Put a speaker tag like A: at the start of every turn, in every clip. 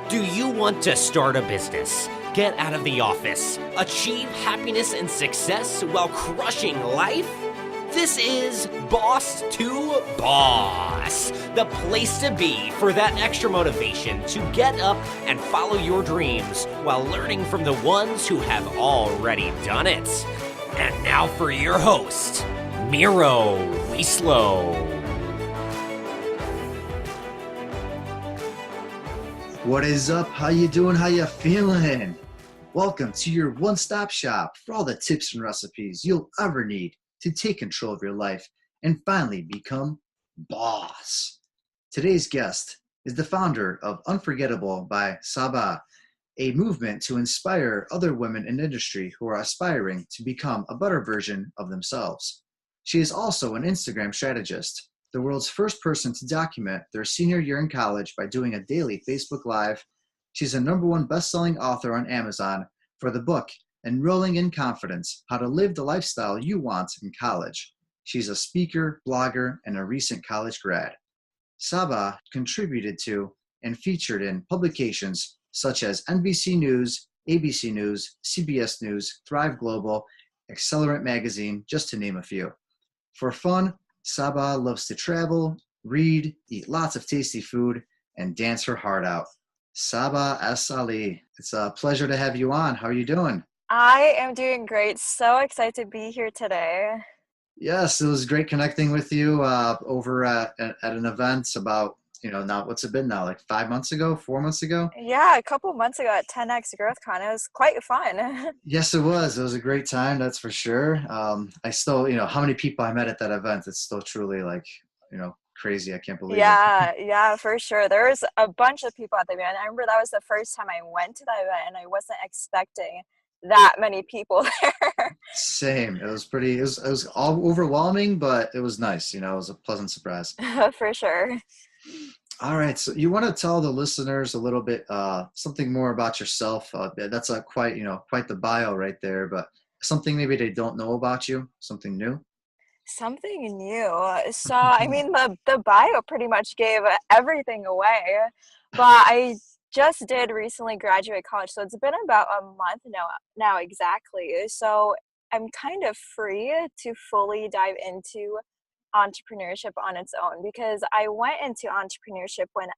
A: Do you want to start a business, get out of the office, achieve happiness and success while crushing life? This is Boss to Boss, the place to be for that extra motivation to get up and follow your dreams while learning from the ones who have already done it. And now for your host, Miro Wieslow.
B: What is up? How you doing? How you feeling? Welcome to your one-stop shop for all the tips and recipes you'll ever need to take control of your life and finally become boss. Today's guest is the founder of Unforgettable by Sabah, a movement to inspire other women in industry who are aspiring to become a better version of themselves. She is also an Instagram strategist, the world's first person to document their senior year in college by doing a daily Facebook Live. She's a #1 best-selling author on Amazon for the book Enrolling in Confidence: How to Live the Lifestyle You Want in College. She's a speaker, blogger, and a recent college grad. Sabah contributed to and featured in publications such as NBC News, ABC News, CBS News, Thrive Global, Accelerant Magazine, just to name a few. For fun, Sabah loves to travel, read, eat lots of tasty food, and dance her heart out. Sabah S. Ali, it's a pleasure to have you on. How are you doing?
C: I am doing great. So excited to be here today.
B: Yes, it was great connecting with you over at an event about, now what's it been now, like 5 months ago, 4 months ago?
C: Yeah, a couple months ago at 10X GrowthCon, it was quite fun.
B: Yes, it was. It was a great time, that's for sure. I still, how many people I met at that event, it's still truly like, crazy. I can't believe it.
C: Yeah, for sure. There was a bunch of people at the event. I remember that was the first time I went to that event and I wasn't expecting that many people there.
B: Same. It was all overwhelming, but it was nice. It was a pleasant surprise.
C: For sure.
B: All right. So you want to tell the listeners a little bit, something more about yourself. That's quite the bio right there, but something maybe they don't know about you, something new.
C: Something new. So, I mean, the bio pretty much gave everything away, but I just did recently graduate college, so it's been about a month now exactly. So I'm kind of free to fully dive into entrepreneurship on its own because I went into entrepreneurship when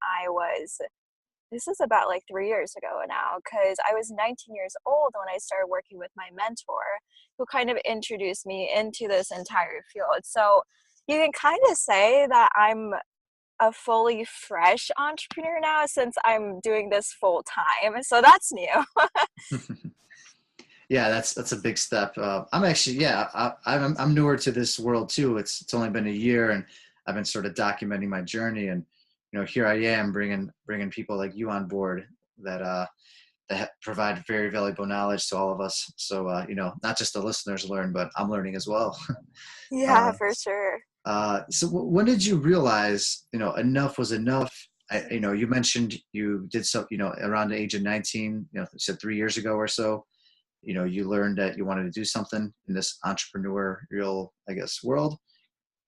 C: this is about like 3 years ago now, because I was 19 years old when I started working with my mentor, who kind of introduced me into this entire field. So you can kind of say that I'm a fully fresh entrepreneur now since I'm doing this full time. So that's new.
B: Yeah, that's a big step. I'm actually, I'm newer to this world too. It's only been a year, and I've been sort of documenting my journey, and here I am bringing people like you on board that provide very valuable knowledge to all of us. So not just the listeners learn, but I'm learning as well.
C: Yeah,
B: uh,
C: for sure.
B: so when did you realize enough was enough? You mentioned you did so around the age of 19. You said 3 years ago or so. You learned that you wanted to do something in this entrepreneurial, I guess, world.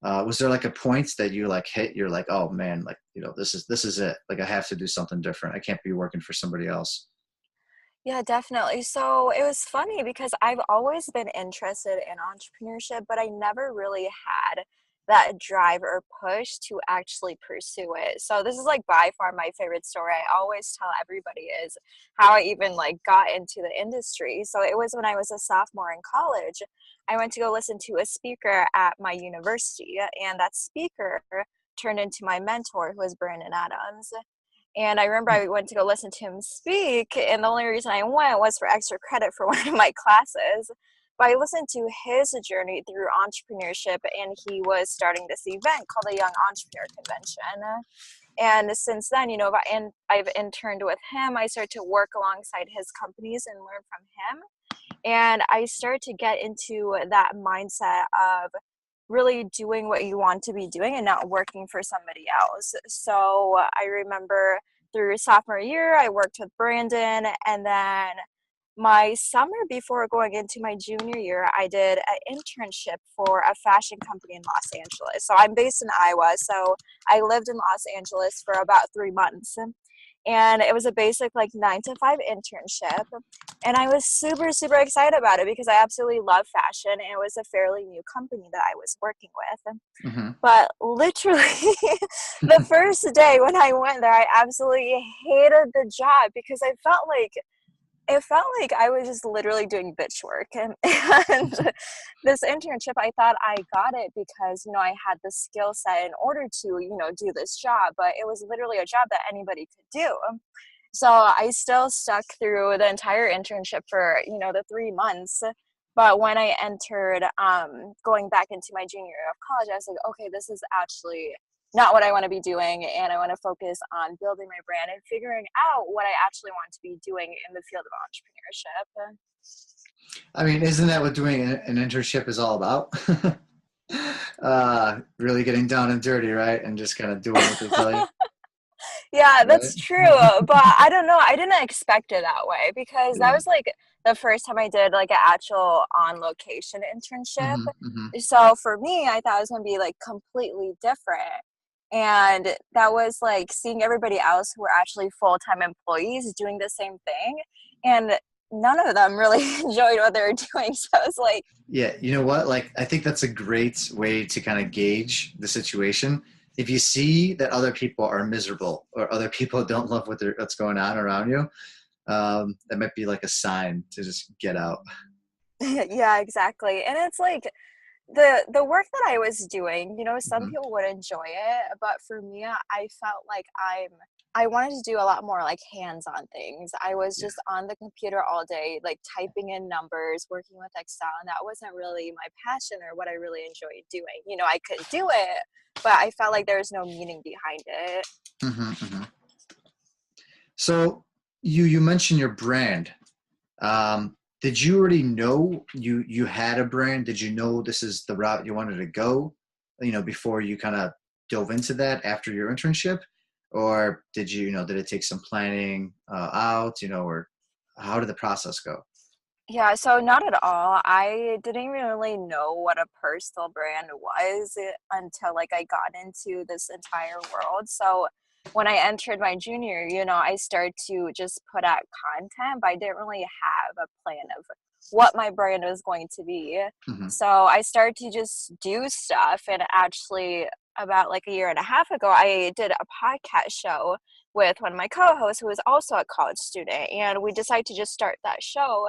B: Was there like a point that you like hit? You're like, oh man, like this is it. Like I have to do something different. I can't be working for somebody else.
C: Yeah, definitely. So it was funny because I've always been interested in entrepreneurship, but I never really had that drive or push to actually pursue it. So this is like by far my favorite story. I always tell everybody is how I even like got into the industry. So it was when I was a sophomore in college. I went to go listen to a speaker at my university, and that speaker turned into my mentor, who was Brandon Adams. And I remember I went to go listen to him speak, and the only reason I went was for extra credit for one of my classes. But I listened to his journey through entrepreneurship, and he was starting this event called the Young Entrepreneur Convention. And since then, I've interned with him. I started to work alongside his companies and learn from him. And I started to get into that mindset of really doing what you want to be doing and not working for somebody else. So I remember through sophomore year, I worked with Brandon, and then my summer before going into my junior year, I did an internship for a fashion company in Los Angeles. So I'm based in Iowa, so I lived in Los Angeles for about 3 months. and it was a basic like 9 to 5 internship. And I was super, super excited about it because I absolutely love fashion, and it was a fairly new company that I was working with.
B: Hmm.
C: But literally, the first day when I went there, I absolutely hated the job because it felt like I was just literally doing bitch work. And this internship, I thought I got it because, I had the skill set in order to, do this job, but it was literally a job that anybody could do. So I still stuck through the entire internship for, the 3 months. But when I entered, going back into my junior year of college, I was like, okay, this is actually not what I want to be doing. And I want to focus on building my brand and figuring out what I actually want to be doing in the field of entrepreneurship.
B: I mean, isn't that what doing an internship is all about? Really getting down and dirty, right? And just kind of doing what they tell you,
C: Yeah,
B: right?
C: that's true. But I don't know. I didn't expect it that way because that
B: Yeah.
C: was like the first time I did like an actual on location internship.
B: Hmm. Hmm.
C: So for me, I thought it was going to be like completely different. And that was like seeing everybody else who were actually full time employees doing the same thing. And none of them really enjoyed what they were doing. So I was like,
B: Yeah, you know what? Like, I think that's a great way to kind of gauge the situation. If you see that other people are miserable or other people don't love what's going on around you, that might be like a sign to just get out.
C: yeah, exactly. And it's like, the work that I was doing, some
B: Hmm.
C: people would enjoy it, but for me, I felt like I wanted to do a lot more like hands-on things. I was
B: Yeah.
C: just on the computer all day, like typing in numbers, working with Excel, and that wasn't really my passion or what I really enjoyed doing. I could do it, but I felt like there was no meaning behind it.
B: Hmm. Hmm. So you mentioned your brand. Did you already know you had a brand? Did you know this is the route you wanted to go? Before you kind of dove into that after your internship, or did it take some planning out? Or how did the process go?
C: Yeah, so not at all. I didn't even really know what a personal brand was until like I got into this entire world. So when I entered my junior, I started to just put out content, but I didn't really have a plan of what my brand was going to be.
B: Hmm.
C: So I started to just do stuff, and actually about like a year and a half ago, I did a podcast show with one of my co-hosts who was also a college student, and we decided to just start that show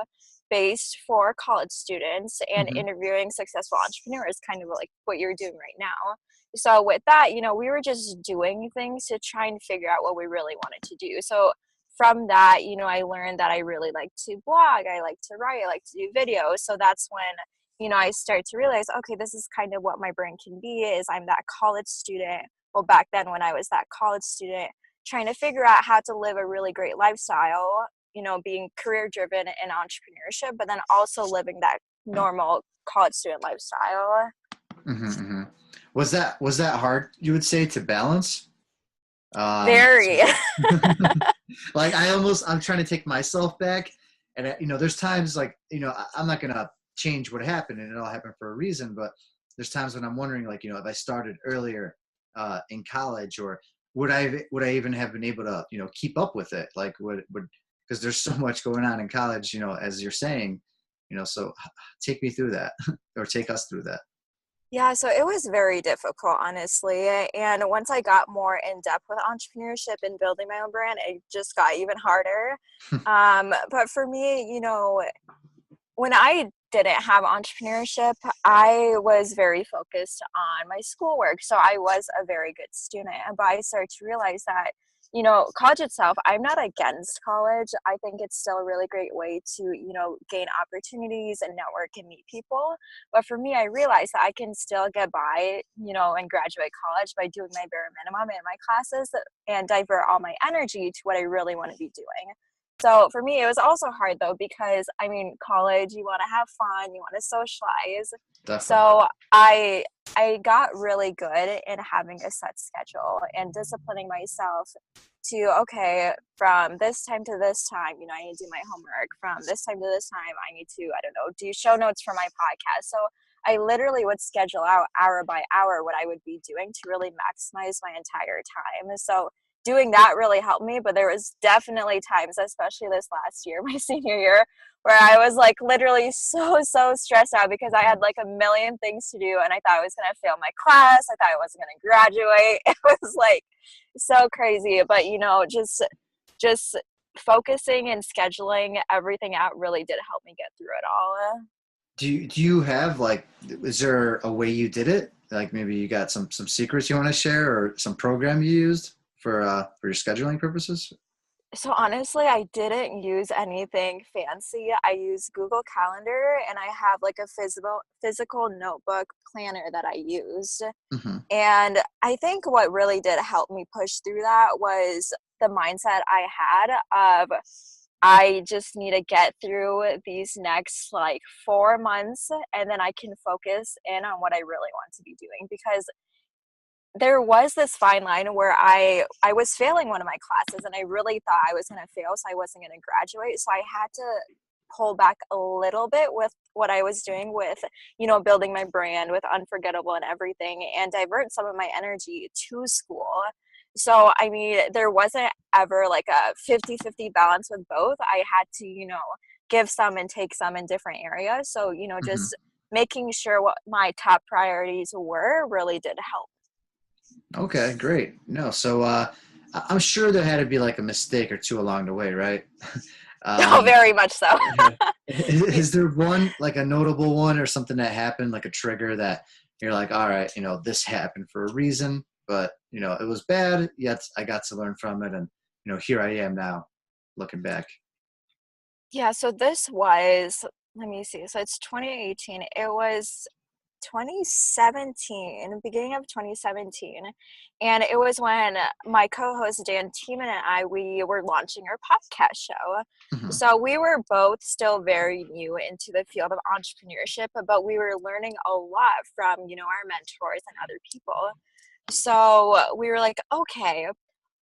C: based for college students and
B: Hmm.
C: interviewing successful entrepreneurs, kind of like what you're doing right now. So with that, we were just doing things to try and figure out what we really wanted to do. So from that, I learned that I really like to blog, I like to write, I like to do videos. So that's when, I start to realize, okay, this is kind of what my brand can be, is I'm that college student. Well, back then when I was that college student, trying to figure out how to live a really great lifestyle, being career driven in entrepreneurship, but then also living that normal college student lifestyle.
B: Hmm. Hmm. Was that hard? You would say to balance?
C: Very.
B: Like I'm trying to take myself back, and there's times like I'm not gonna change what happened, and it all happened for a reason. But there's times when I'm wondering, like if I started earlier in college, or would I even have been able to keep up with it? Like would because there's so much going on in college, as you're saying, so take me through that, or take us through that.
C: Yeah, so it was very difficult, honestly. And once I got more in depth with entrepreneurship and building my own brand, it just got even harder. But for me, when I didn't have entrepreneurship, I was very focused on my schoolwork. So I was a very good student. But I started to realize that, college itself, I'm not against college. I think it's still a really great way to, gain opportunities and network and meet people. But for me, I realized that I can still get by, and graduate college by doing my bare minimum in my classes and divert all my energy to what I really want to be doing. So for me, it was also hard though, because I mean, college, you want to have fun, you want to socialize.
B: Definitely.
C: So I got really good in having a set schedule and disciplining myself to, okay, from this time to this time, I need to do my homework. From this time to this time, I need to, I don't know, do show notes for my podcast. So I literally would schedule out hour by hour what I would be doing to really maximize my entire time. So doing that really helped me. But there was definitely times, especially this last year, my senior year, where I was like literally so stressed out because I had like a million things to do and I thought I was gonna fail my class. I thought I wasn't gonna graduate. It was like so crazy. But just focusing and scheduling everything out really did help me get through it all.
B: Do you have like, is there a way you did it? Like maybe you got some secrets you want to share or some program you used for your scheduling purposes?
C: So honestly, I didn't use anything fancy. I use Google Calendar and I have like a physical notebook planner that I use.
B: Hmm.
C: And I think what really did help me push through that was the mindset I had of I just need to get through these next like 4 months and then I can focus in on what I really want to be doing because there was this fine line where I was failing one of my classes and I really thought I was going to fail, so I wasn't going to graduate. So I had to pull back a little bit with what I was doing with, building my brand with Unforgettable and everything and divert some of my energy to school. So, I mean, there wasn't ever like a 50-50 balance with both. I had to, give some and take some in different areas. So,
B: Hmm.
C: just making sure what my top priorities were really did help.
B: Okay, great. No, so I'm sure there had to be like a mistake or two along the way, right?
C: Oh,
B: um,
C: very much so.
B: is there one like a notable one or something that happened, like a trigger that you're like, all right, this happened for a reason, but it was bad, yet I got to learn from it, and here I am now, looking back.
C: Yeah, so this was, let me see. So it's 2018. It was 2017, beginning of 2017. And it was when my co-host Dan Tiemann and we were launching our podcast show.
B: Hmm.
C: So we were both still very new into the field of entrepreneurship, but we were learning a lot from, our mentors and other people. So we were like, okay,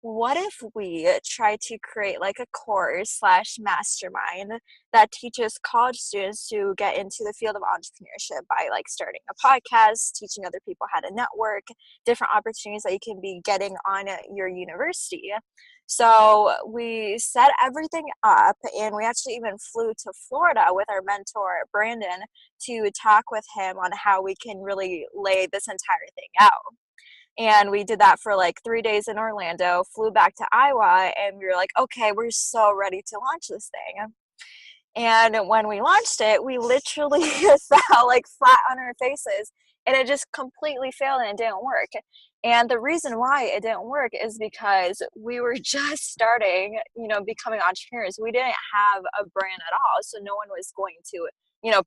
C: what if we try to create like a course slash mastermind that teaches college students to get into the field of entrepreneurship by like starting a podcast, teaching other people how to network, different opportunities that you can be getting on your university. So we set everything up and we actually even flew to Florida with our mentor, Brandon, to talk with him on how we can really lay this entire thing out. And we did that for like 3 days in Orlando, flew back to Iowa, and we were like, okay, we're so ready to launch this thing. And when we launched it, we literally fell like flat on our faces and it just completely failed and it didn't work. And the reason why it didn't work is because we were just starting, becoming entrepreneurs. We didn't have a brand at all. So no one was going to,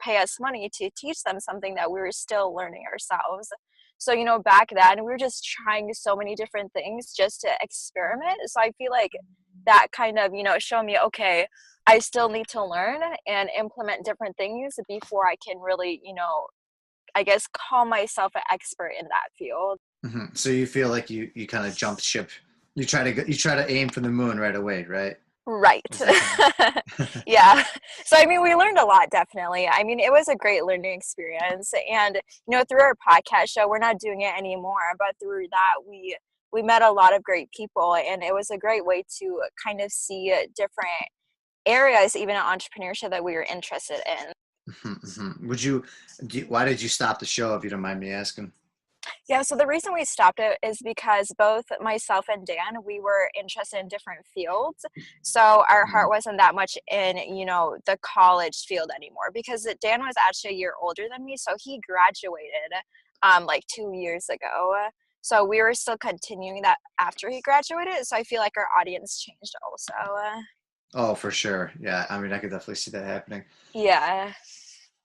C: pay us money to teach them something that we were still learning ourselves. So, back then we were just trying so many different things just to experiment. So I feel like that kind of, showed me, okay, I still need to learn and implement different things before I can really, I guess call myself an expert in that field.
B: Hmm. So you feel like you kind of jumped ship. You try to aim for the moon right away, right?
C: Right.
B: Is that kind of?
C: Yeah. So, I mean, we learned a lot, definitely. I mean, it was a great learning experience. And, through our podcast show, we're not doing it anymore, but through that, we met a lot of great people. And it was a great way to kind of see different areas, even in entrepreneurship, that we were interested in.
B: Mhm, mhm. Why did you stop the show if you don't mind me asking?
C: Yeah, so the reason we stopped it is because both myself and Dan, we were interested in different fields. So our heart
B: Mhm.
C: wasn't that much in, the college field anymore because Dan was actually a year older than me. So he graduated like 2 years ago. So we were still continuing that after he graduated. So I feel like our audience changed also.
B: Oh, for sure. Yeah, I mean, I could definitely see that happening.
C: Yeah.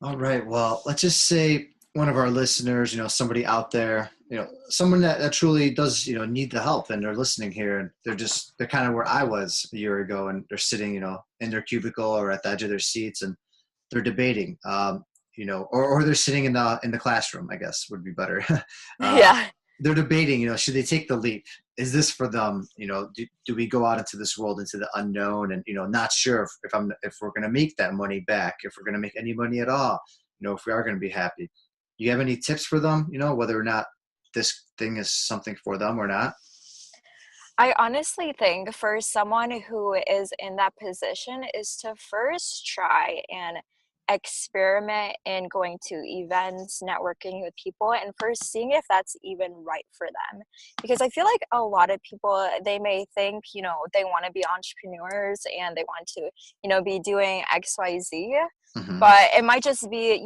B: All right. Well, let's just say one of our listeners, somebody out there, someone that truly does, need the help and they're listening here and they're kind of where I was a year ago and they're sitting, in their cubicle or at the edge of their seats and they're debating, or they're sitting in the classroom, I guess would be better. uh,
C: Yeah.
B: they're debating, should they take the leap? Is this for them? Do we go out into this world, into the unknown and, not sure if we're going to make that money back, if we're going to make any money at all, if we are going to be happy. Do you have any tips for them, whether or not this thing is something for them or not?
C: I honestly think for someone who is in that position is to first try and experiment in going to events, networking with people, and first seeing if that's even right for them. Because I feel like a lot of people, they may think, they want to be entrepreneurs and they want to, be doing XYZ,
B: Hmm.
C: but it might just be,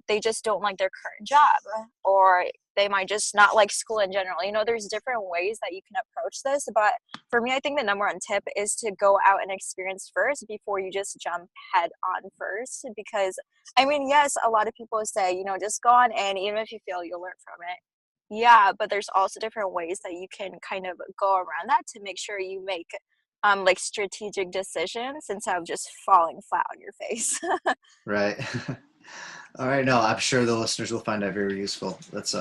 C: they just don't like their current job, or they might just not like school in general. There's different ways that you can approach this, but for me, I think the number one tip is to go out and experience first before you just jump head on first. Because, I mean, yes, a lot of people say, just go on in, even if you fail, you'll learn from it. Yeah, but there's also different ways that you can kind of go around that to make sure you make like strategic decisions instead of just falling flat on your face.
B: Right. All right. No, I'm sure the listeners will find that very useful. That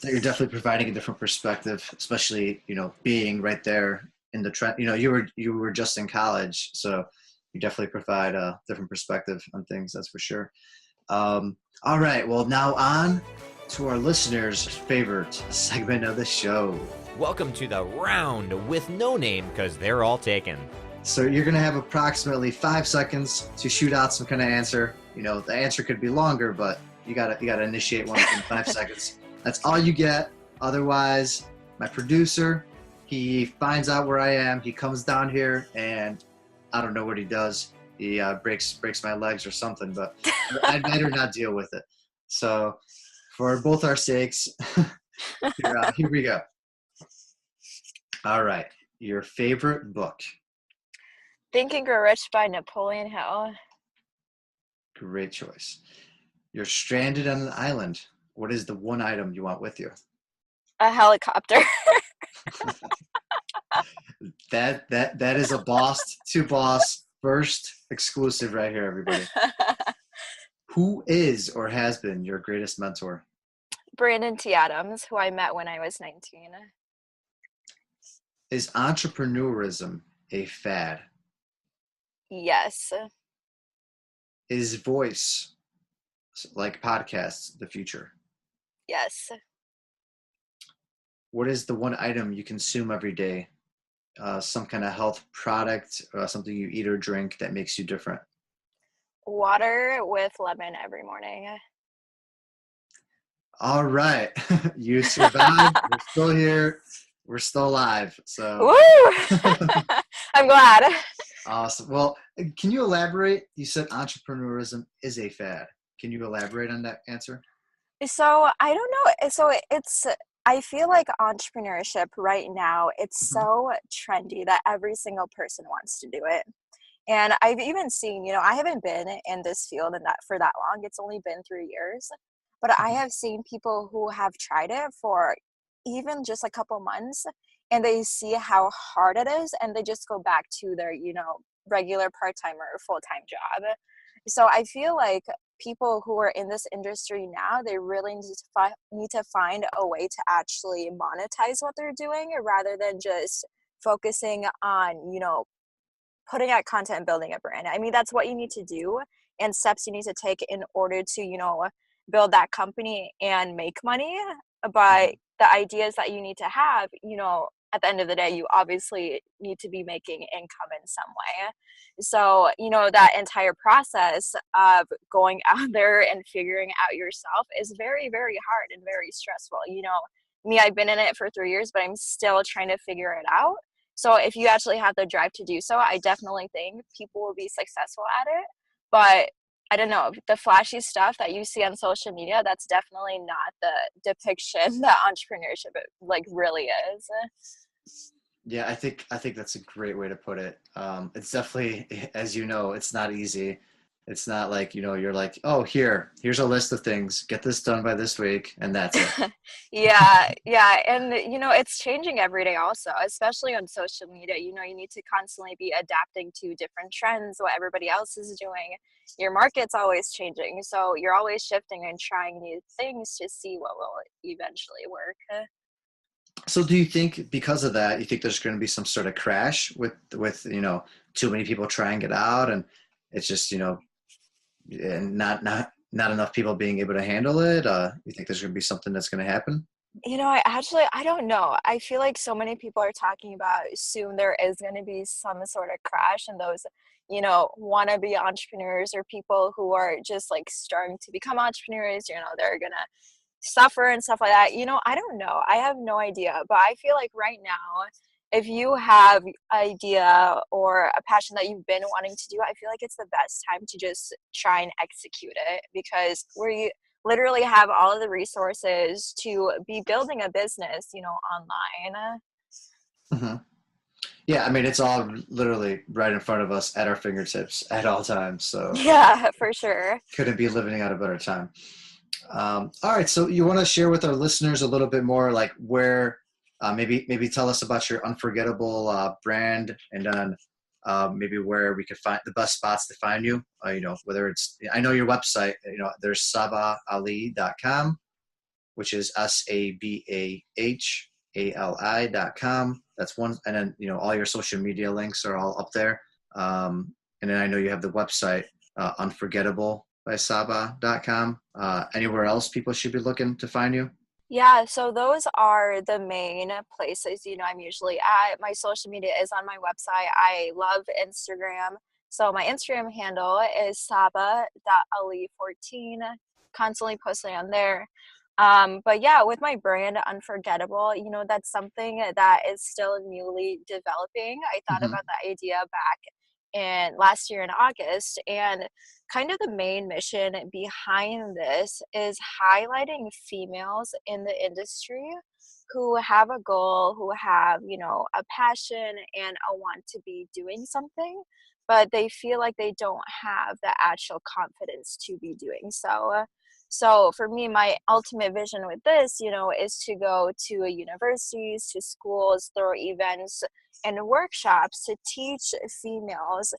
B: you're definitely providing a different perspective, especially, being right there in the trend. You were just in college, so you definitely provide a different perspective on things. That's for sure. All right. Well, now on to our listeners' favorite segment of the show.
A: Welcome to the round with no name because they're all taken.
B: So you're going to have approximately 5 seconds to shoot out some kind of answer. The answer could be longer, but you gotta initiate one in 5 seconds. That's all you get. Otherwise, my producer, he finds out where I am. He comes down here, and I don't know what he does. He breaks my legs or something, but I'd better not deal with it. So, for both our sakes, here we go. All right, your favorite book.
C: Think and Grow Rich by Napoleon Hill.
B: Great choice. You're stranded on an island. What is the one item you want with you?
C: A helicopter.
B: That is a boss to boss first exclusive right here, everybody. Who is or has been your greatest mentor?
C: Brandon T. Adams, who I met when I was 19.
B: Is entrepreneurism a fad?
C: Yes.
B: Is voice, like podcasts, the future?
C: Yes.
B: What is the one item you consume every day? Some kind of health product, something you eat or drink that makes you different?
C: Water with lemon every morning.
B: All right. You survived. We're still here. We're still alive. So
C: Woo! I'm glad.
B: awesome. Well, can you elaborate? You said entrepreneurism is a fad. Can you elaborate on that answer?
C: So I don't know. I feel like entrepreneurship right now, it's
B: Mhm.
C: so trendy that every single person wants to do it. And I've even seen, I haven't been in this field and that for that long. It's only been 3 years, but I
B: Mhm.
C: have seen people who have tried it for even just a couple months, and they see how hard it is, and they just go back to their, regular part-time or full-time job. So I feel like people who are in this industry now, they really need to find a way to actually monetize what they're doing rather than just focusing on, putting out content and building a brand. I mean, that's what you need to do and steps you need to take in order to, build that company and make money. But
B: Mhm.
C: the ideas that you need to have, at the end of the day, you obviously need to be making income in some way. So, that entire process of going out there and figuring out yourself is very, very hard and very stressful. Me, I've been in it for 3 years, but I'm still trying to figure it out. So if you actually have the drive to do so, I definitely think people will be successful at it. But I don't know, the flashy stuff that you see on social media, that's definitely not the depiction that entrepreneurship like really is.
B: Yeah, I think that's a great way to put it. It's definitely, as you know, it's not easy. It's not like, you're like, oh, here's a list of things. Get this done by this week, and that's it.
C: Yeah, yeah. And it's changing every day also, especially on social media. You need to constantly be adapting to different trends, what everybody else is doing. Your market's always changing. So you're always shifting and trying new things to see what will eventually work.
B: So do you think because of that, you think there's going to be some sort of crash with too many people trying it out, and it's just and not enough people being able to handle it? You think there's going to be something that's going to happen?
C: I don't know. I feel like so many people are talking about soon there is going to be some sort of crash, and those, wannabe entrepreneurs or people who are just like starting to become entrepreneurs, they're going to suffer and stuff like that. I don't know. I have no idea. But I feel like right now, if you have idea or a passion that you've been wanting to do, I feel like it's the best time to just try and execute it because we literally have all of the resources to be building a business, online.
B: Hmm. Yeah, I mean, it's all literally right in front of us at our fingertips at all times. So
C: Yeah, for sure.
B: couldn't be living at a better time. All right, so you want to share with our listeners a little bit more, like where, maybe tell us about your unforgettable brand, and then maybe where we could find the best spots to find you. Whether it's, I know your website. There's sabahali.com, which is SABAHALI.com. That's one, and then all your social media links are all up there. And then I know you have the website unforgettable by Sabah.com. Anywhere else people should be looking to find you?
C: Yeah, so those are the main places, I'm usually at. My social media is on my website. I love Instagram. So my Instagram handle is saba.ali14, constantly posting on there. But yeah, with my brand Unforgettable, that's something that is still newly developing. I thought
B: Hmm.
C: about the idea back in last year in August, and kind of the main mission behind this is highlighting females in the industry who have a goal, who have, a passion and a want to be doing something, but they feel like they don't have the actual confidence to be doing so. So for me, my ultimate vision with this, is to go to universities, to schools, through events and workshops to teach females,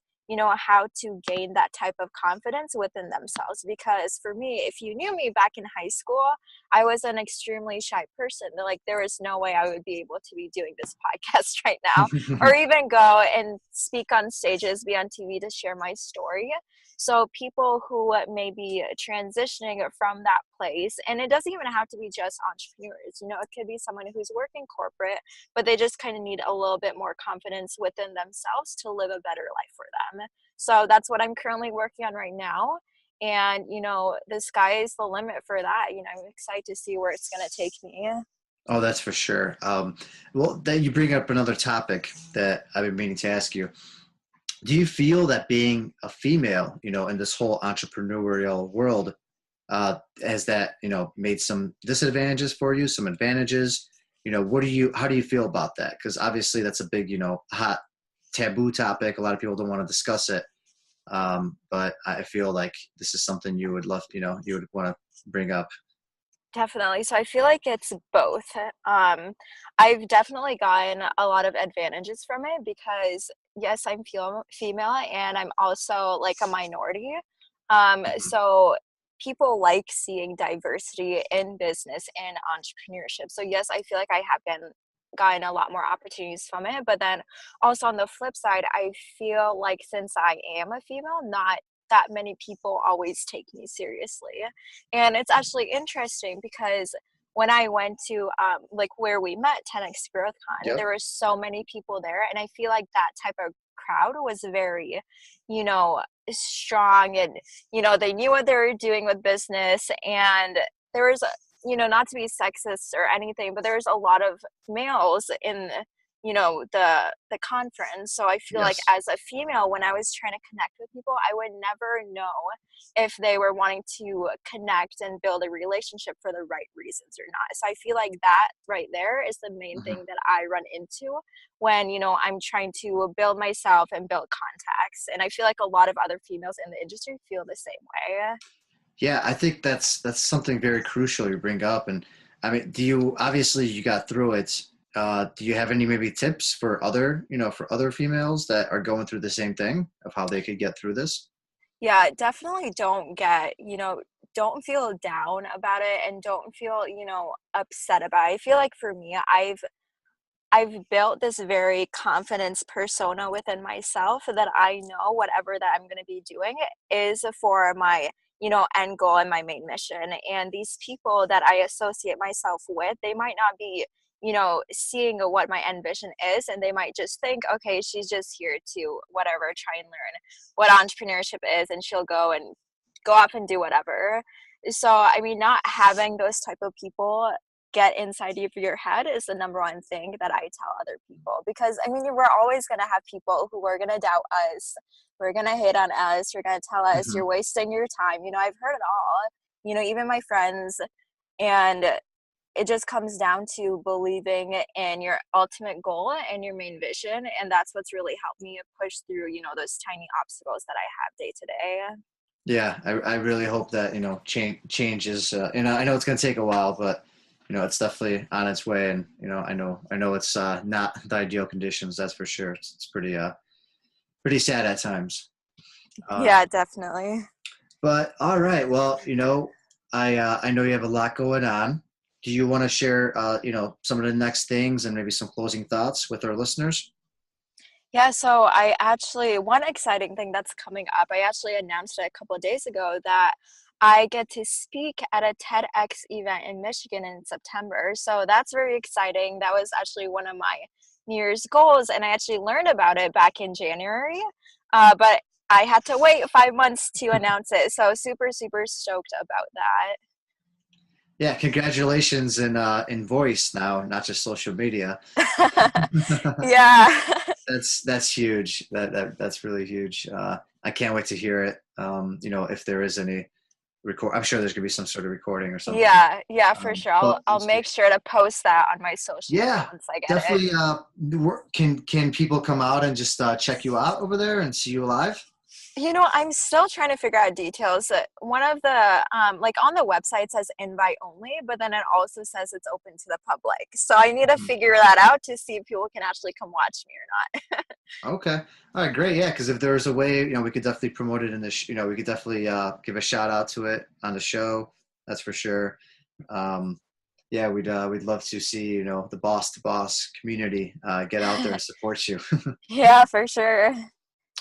C: how to gain that type of confidence within themselves. Because for me, if you knew me back in high school, I was an extremely shy person. Like, there was no way I would be able to be doing this podcast right now, or even go and speak on stages, be on TV to share my story. So people who may be transitioning from that place, and it doesn't even have to be just entrepreneurs, it could be someone who's working corporate, but they just kind of need a little bit more confidence within themselves to live a better life for them. So that's what I'm currently working on right now. And, the sky is the limit for that. I'm excited to see where it's going to take me.
B: Oh, that's for sure. Well, then you bring up another topic that I've been meaning to ask you. Do you feel that being a female, in this whole entrepreneurial world, has that, made some disadvantages for you, some advantages? How do you feel about that? Because obviously that's a big, hot taboo topic. A lot of people don't want to discuss it. But I feel like this is something you would love, you would want to bring up.
C: Definitely. So I feel like it's both. Um, I've definitely gotten a lot of advantages from it because, yes, I'm female and I'm also like a minority.
B: Mhm.
C: So people like seeing diversity in business and entrepreneurship. So yes, I feel like I have been gotten a lot more opportunities from it. But then also on the flip side, I feel like since I am a female, not that many people always take me seriously. And it's actually interesting because when I went to like where we met, 10x Growth Con,
B: Yep.
C: there were so many people there, and I feel like that type of crowd was very, you know, strong, and they knew what they were doing with business, and there was, not to be sexist or anything, but there's a lot of males in the conference. So I feel like
B: Yes.
C: as a female, when I was trying to connect with people, I would never know if they were wanting to connect and build a relationship for the right reasons or not. So I feel like that right there is the main
B: Mhm.
C: thing that I run into when, I'm trying to build myself and build contacts. And I feel like a lot of other females in the industry feel the same way.
B: Yeah, I think that's something very crucial you bring up. And I mean, do you, obviously you got through it. Do you have any maybe tips for other females that are going through the same thing of how they could get through this?
C: Yeah, definitely don't feel down about it and don't feel, upset about it. I feel like for me, I've built this very confidence persona within myself that I know whatever that I'm going to be doing is for my, end goal and my main mission. And these people that I associate myself with, they might not be, seeing what my end vision is, and they might just think, okay, she's just here to whatever, try and learn what entrepreneurship is, and she'll go off and do whatever. So, I mean, not having those type of people get inside of your head is the number one thing that I tell other people, because I mean, we're always going to have people who are going to doubt us, who are going to hate on us, who are going to tell us you're wasting your time. I've heard it all, even my friends. And it just comes down to believing in your ultimate goal and your main vision. And that's what's really helped me push through, those tiny obstacles that I have day to day.
B: Yeah, I really hope that, change is, I know it's going to take a while, but, it's definitely on its way. And, I know it's not the ideal conditions, that's for sure. It's pretty sad at times.
C: Yeah, definitely.
B: But all right, well, I know you have a lot going on. Do you want to share, some of the next things and maybe some closing thoughts with our listeners?
C: Yeah, so one exciting thing that's coming up, I actually announced it a couple of days ago that I get to speak at a TEDx event in Michigan in September. So that's very exciting. That was actually one of my New Year's goals, and I actually learned about it back in January. But I had to wait 5 months to announce it. So super, super stoked about that.
B: Yeah, congratulations in voice now, not just social media.
C: Yeah.
B: That's huge. That's really huge. I can't wait to hear it. If there is any record, I'm sure there's gonna be some sort of recording or something.
C: Yeah, for sure. I'll make sure to post that on my social media once I get
B: definitely.
C: it.
B: Can people come out and just check you out over there and see you live?
C: I'm still trying to figure out details. One of the, on the website says invite only, but then it also says it's open to the public. So I need to figure that out to see if people can actually come watch me or not.
B: Okay. All right, great. Yeah, because if there's a way, we could definitely promote it in this, we could definitely give a shout out to it on the show. That's for sure. Yeah, we'd love to see, the boss to boss community get out there and support you.
C: Yeah, for sure.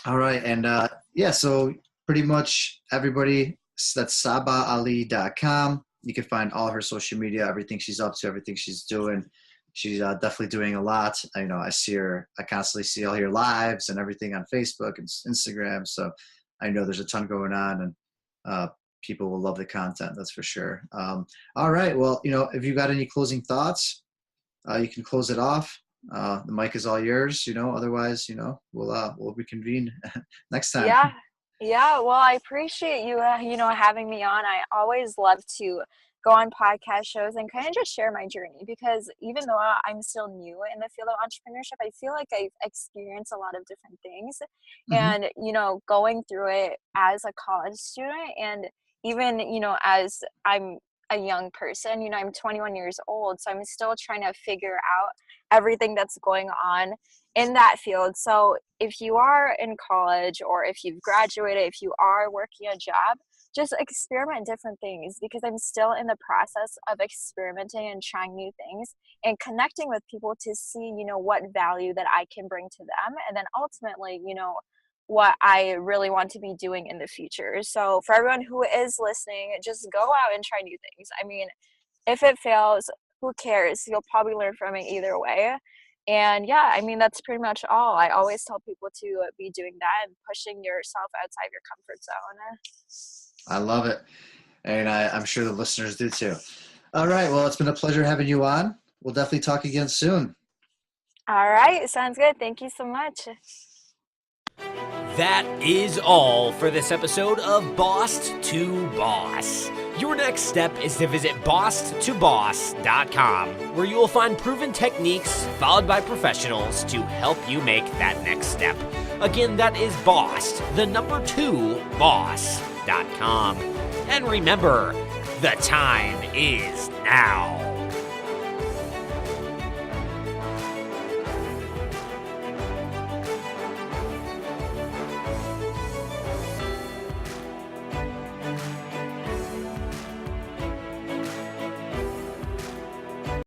B: All right. And so pretty much everybody, that's sabahali.com. You can find all her social media, everything she's up to, everything she's doing. She's definitely doing a lot. I constantly see all your lives and everything on Facebook and Instagram. So I know there's a ton going on, and people will love the content. That's for sure. All right. Well, if you got any closing thoughts, you can close it off. The mic is all yours, otherwise, we'll reconvene next time.
C: Yeah. Well, I appreciate you, having me on. I always love to go on podcast shows and kind of just share my journey, because even though I'm still new in the field of entrepreneurship, I feel like I've experienced a lot of different things, and, going through it as a college student, and even, as I'm a young person, I'm 21 years old, so I'm still trying to figure out everything that's going on in that field. So if you are in college, or if you've graduated, if you are working a job, just experiment different things, because I'm still in the process of experimenting and trying new things and connecting with people to see, what value that I can bring to them. And then ultimately, what I really want to be doing in the future. So for everyone who is listening, just go out and try new things. I mean, if it fails, who cares? You'll probably learn from it either way. And yeah, I mean, that's pretty much all. I always tell people to be doing that and pushing yourself outside your comfort zone.
B: I love it. And I'm sure the listeners do too. All right. Well, it's been a pleasure having you on. We'll definitely talk again soon.
C: All right. Sounds good. Thank you so much.
A: That is all for this episode of Boss to Boss. Your next step is to visit bosstoboss.com, where you will find proven techniques followed by professionals to help you make that next step. Again, that is boss2boss.com. And remember, the time is now.